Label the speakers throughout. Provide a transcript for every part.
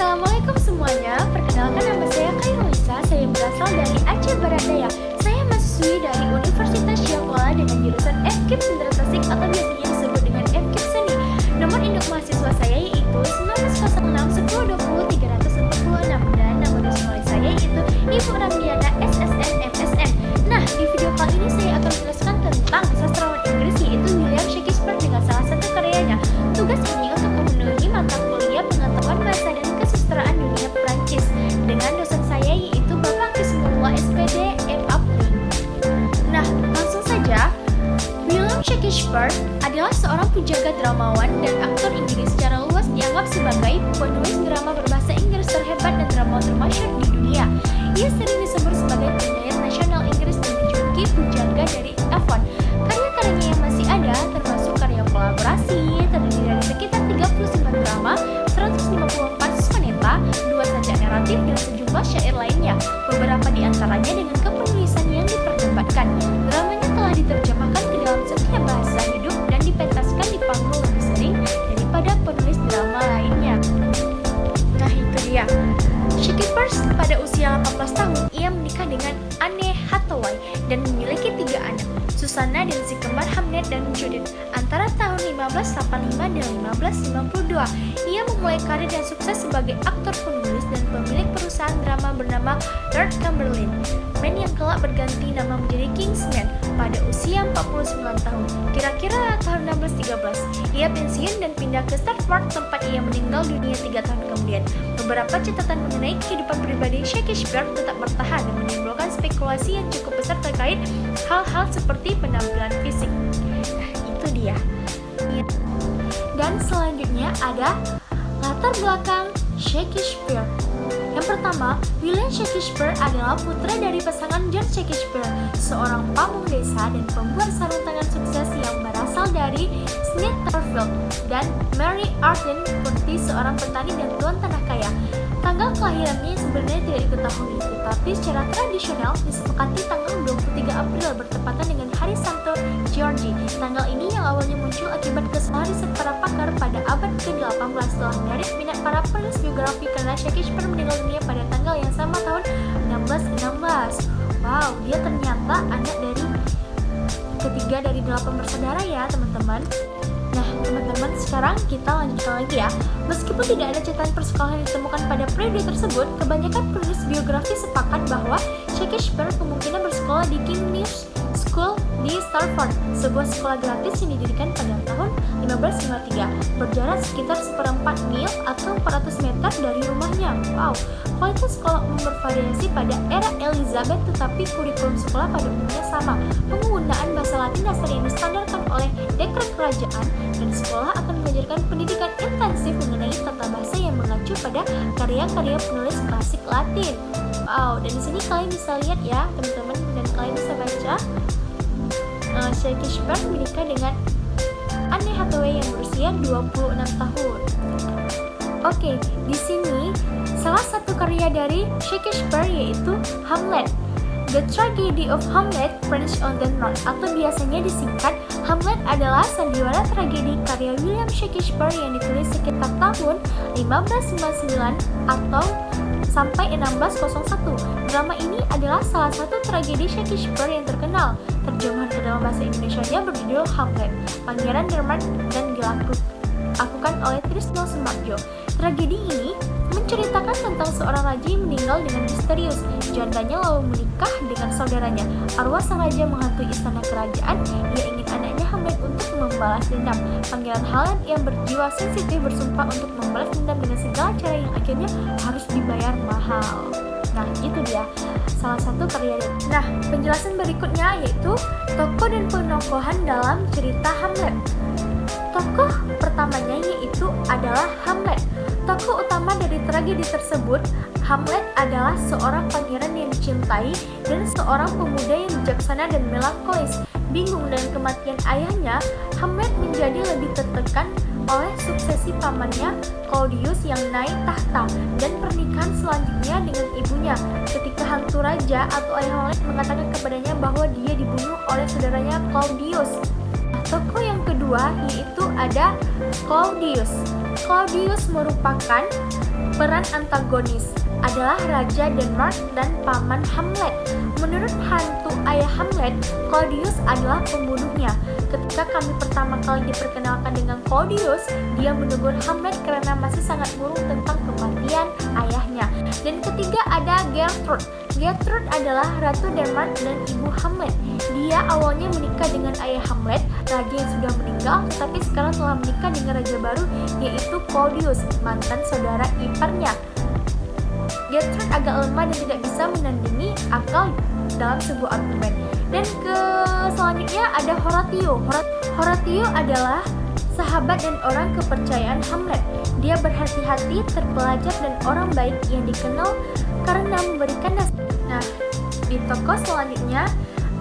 Speaker 1: Assalamualaikum semuanya, perkenalkan nama saya Khairulisa, saya berasal dari Aceh Barat Daya. Saya mahasiswi dari Universitas Syakola dengan jurusan FKIP Sendera Tasik atau biasanya disebut dengan FKIP Seni. Nomor induk mahasiswa saya yaitu 1906 1020 346 dan nama dosen saya yaitu Ibu Ramliana SSN MSN. Nah, di video kali ini saya akan menjelaskan tentang sastrawan Inggris yaitu William Shakespeare dengan salah satu karyanya. Tugas ini untuk memenuhi mata kuliah pengetahuan bahasa dan kesusastraan dunia Perancis dengan dosen saya yaitu Bapak Kismullah SPD MA. Nah, langsung saja. William Shakespeare adalah seorang penjaga dramawan dan aktor Inggris secara luas dianggap sebagai penulis drama berbahasa Inggris terhebat dan dramawan termasyhur di dunia. Ia sering disebut sebagai penyair nasional Inggris dan dijuluki penjaga dari Avon. Karya-karyanya yang masih ada termasuk karya kolaborasi terdiri dari sekitar 39 drama, 154 soneta, 2 sajak naratif dan sejumlah syair lainnya. Beberapa di antaranya dengan kepenulisan yang diperdebatkan. Dramanya telah diterjemahkan ke dalam setiap bahasa hidup dan dipentaskan di panggung lebih sering daripada penulis drama lainnya. Nah, itu dia. Shakespeare pada usia 18 tahun, ia menikah dengan Anne Hathaway dan memiliki 3 anak, Susanna dan si kembar Hamlet dan Judith. Antara tahun 1585 dan 1592, ia memulai karir dan sukses sebagai aktor, penulis, dan pemilik perusahaan drama bernama Lord Cumberland Man yang kelak berganti nama menjadi Kingsman pada usia 49 tahun. Kira-kira tahun 1613, ia pensiun dan pindah ke Stratford tempat ia meninggal dunia 3 tahun kemudian. Beberapa catatan mengenai kehidupan pribadi Shakespeare tetap bertahan dan menimbulkan spekulasi yang cukup besar terkait hal-hal seperti penampilan fisik. Nah, itu dia. Dan selanjutnya ada latar belakang Shakespeare. Yang pertama, William Shakespeare adalah putra dari pasangan John Shakespeare, seorang pamong desa dan pembuat sarung tangan sukses yang berasal dari Snitterfield, dan Mary Arden Purdy, seorang petani dan tuan tanah kaya. Tanggal kelahirannya sebenarnya tidak diketahui, tetapi secara tradisional disepakati tanggal 23 April bertepatan dengan Hari Santo George. Tanggal ini yang awalnya muncul akibat kesalahan riset para pakar pada abad ke-18 setelah menarik minat para penulis biografi karena Shakespeare meninggal dunia pada tanggal yang sama tahun 1616. Wow, dia ternyata anak dari ketiga dari 8 bersaudara ya teman-teman. Nah teman-teman, sekarang kita lanjutkan lagi ya. Meskipun tidak ada catatan persekolahan yang ditemukan pada periode tersebut, kebanyakan penulis biografi sepakat bahwa Shakespeare kemungkinan bersekolah di King's School di Stratford, sebuah sekolah gratis yang didirikan pada tahun 1553, berjarak sekitar 1/4 mil atau 400 meter dari rumahnya. Wow, kualitas sekolah umum bervariasi pada era Elizabeth, tetapi kurikulum sekolah pada umumnya sama. Penggunaan bahasa Latin dasar yang distandarkan oleh dekret kerajaan, dan sekolah akan mengajarkan pendidikan intensif mengenai tata bahasa yang mengacu pada karya-karya penulis klasik Latin. Wow, dan di sini kalian bisa lihat ya teman-teman, dan kalian bisa baca Shakespeare menikah dengan Anne Hathaway yang berusia 26 tahun. Oke, di sini salah satu karya dari Shakespeare yaitu Hamlet. The Tragedy of Hamlet, French on the North, atau biasanya disingkat Hamlet, adalah sandiwara tragedi karya William Shakespeare yang ditulis sekitar tahun 1599 atau sampai 1601. Drama ini adalah salah satu tragedi Shakespeare yang terkenal. Terjemahan ke dalam bahasa Indonesianya berjudul Hamlet, Pangeran Denmark dan dilakukan oleh Trisno Sembagyo. Tragedi ini menceritakan tentang seorang raja yang meninggal dengan misterius. Jandanya lalu menikah dengan saudaranya. Arwah sang raja menghantui istana kerajaan. Ia ingin anaknya Hamlet untuk membalas dendam. Pangeran Hamlet yang berjiwa sensitif bersumpah untuk membalas dendam dengan segala cara yang akhirnya harus dibayar mahal. Nah, itu dia salah satu karya. Nah, penjelasan berikutnya yaitu tokoh dan penokohan dalam cerita Hamlet. Tokoh pertamanya yaitu adalah Hamlet. Tokoh utama dari tragedi tersebut, Hamlet adalah seorang pangeran yang dicintai dan seorang pemuda yang bijaksana dan melankolis. Bingung dengan kematian ayahnya, Hamlet menjadi lebih tertekan oleh suksesi pamannya Claudius yang naik tahta dan pernikahan selanjutnya dengan ibunya. Ketika hantu raja atau ayah Hamlet mengatakan kepadanya bahwa dia dibunuh oleh saudaranya Claudius. Tokoh yang kedua yaitu ada Claudius. Claudius merupakan Peran antagonis adalah Raja Denmark dan Paman Hamlet. Menurut hantu ayah Hamlet, Claudius adalah pembunuhnya. Ketika kami pertama kali diperkenalkan dengan Claudius, dia menegur Hamlet karena masih sangat murung tentang kematian ayahnya. Dan ketiga ada Gertrude. Gertrude adalah Ratu Denmark dan ibu Hamlet. Dia awalnya menikah dengan ayah Hamlet, raja yang sudah meninggal, tapi sekarang telah menikah dengan raja baru, yaitu Claudius, mantan saudara iparnya. Gertrude agak lemah dan tidak bisa menandingi akal dalam sebuah argumen. Dan selanjutnya ada Horatio. Horatio adalah sahabat dan orang kepercayaan Hamlet. Dia berhati-hati, terpelajar, dan orang baik yang dikenal karena memberikan nasihat. Nah, di tokoh selanjutnya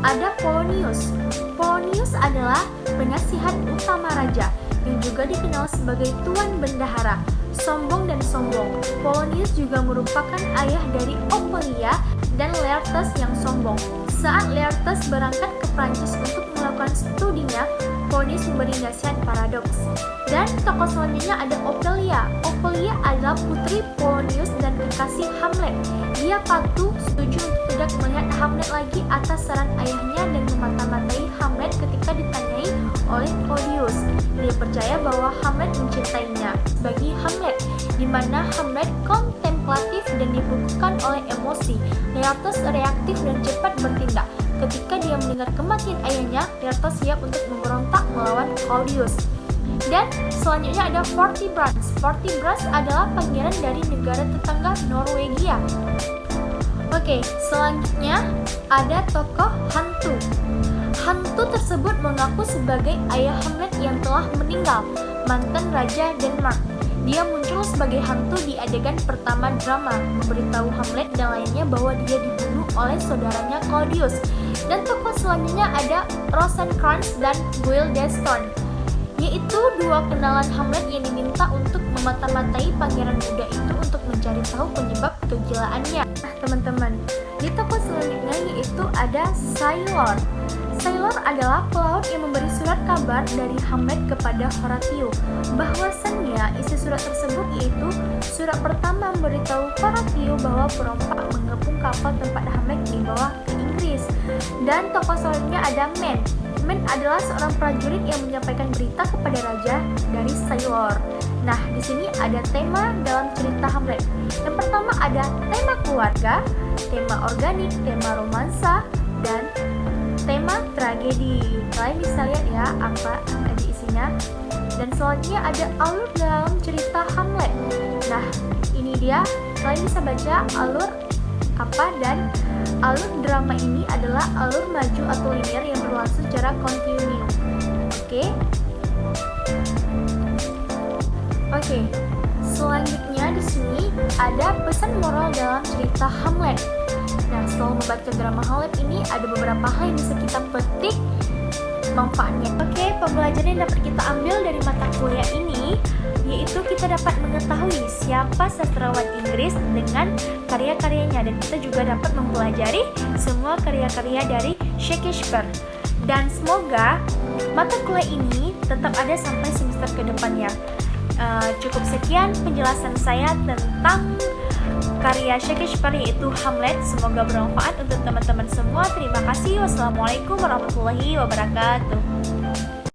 Speaker 1: ada Polonius. Polonius adalah penasihat utama raja yang juga dikenal sebagai Tuan Bendahara. Sombong dan sombong. Polonius juga merupakan ayah dari Ophelia dan Laertes yang sombong. Saat Laertes berangkat ke Prancis untuk melakukan studinya, Polonius memberi nasihat paradoks. Dan tokoh selanjutnya ada Ophelia. Ophelia adalah putri Polonius dan kekasih Hamlet. Dia patuh, setuju untuk tidak melihat Hamlet lagi atas saran ayahnya dan memata-matai Hamlet ketika ditanyai oleh Claudius. Dia percaya bahwa Hamlet mencintainya. Bagi Hamlet, di mana Hamlet kontemplatif dan dibukukan oleh emosi, Laertes reaktif dan cepat bertindak. Ketika dia mendengar kematian ayahnya, Laertes siap untuk memberontak melawan Claudius. Dan selanjutnya ada Fortinbras. Fortinbras adalah pangeran dari negara tetangga Norwegia. Oke, selanjutnya ada tokoh hantu. Hantu tersebut mengaku sebagai ayah Hamlet yang telah meninggal, mantan Raja Denmark. Dia muncul sebagai hantu di adegan pertama drama, memberitahu Hamlet dan lainnya bahwa dia dibunuh oleh saudaranya Claudius. Dan tokoh selanjutnya ada Rosencrantz dan Guildenstern, yaitu dua kenalan Hamlet yang diminta untuk memata-matai pangeran muda itu untuk mencari tahu penyebab kegilaannya. Nah teman-teman, di tokoh selanjutnya yaitu ada Sailor. Sailor adalah pelaut yang memberi surat kabar dari Hamlet kepada Horatio. Bahwasannya isi surat tersebut yaitu surat pertama memberitahu Horatio bahwa perompak mengepung kapal tempat Hamlet dibawa ke Inggris. Dan tokoh selanjutnya ada Man. Man adalah seorang prajurit yang menyampaikan berita kepada raja dari Sailor. Nah, di sini ada tema dalam cerita Hamlet. Yang pertama ada tema keluarga, tema organik, tema romansa, dan tema tragedi. Kalian bisa lihat ya apa tadi isinya. Dan selanjutnya ada alur dalam cerita Hamlet. Nah, ini dia. Kalian bisa baca alur apa, dan alur drama ini adalah alur maju atau linear yang berlangsung secara kontinu. Oke. Selanjutnya di sini ada pesan moral dalam cerita Hamlet. Nah, setelah membaca drama Hamlet ini ada beberapa hal yang bisa kita petik manfaatnya. Oke, pembelajaran yang dapat kita ambil dari mata kuliah ini yaitu kita dapat mengetahui siapa sastrawan Inggris dengan karya-karyanya, dan kita juga dapat mempelajari semua karya-karya dari Shakespeare. Dan semoga mata kuliah ini tetap ada sampai semester kedepannya. Cukup sekian penjelasan saya tentang karya Shakespeare yaitu Hamlet. Semoga bermanfaat untuk teman-teman semua. Terima kasih. Wassalamualaikum warahmatullahi wabarakatuh.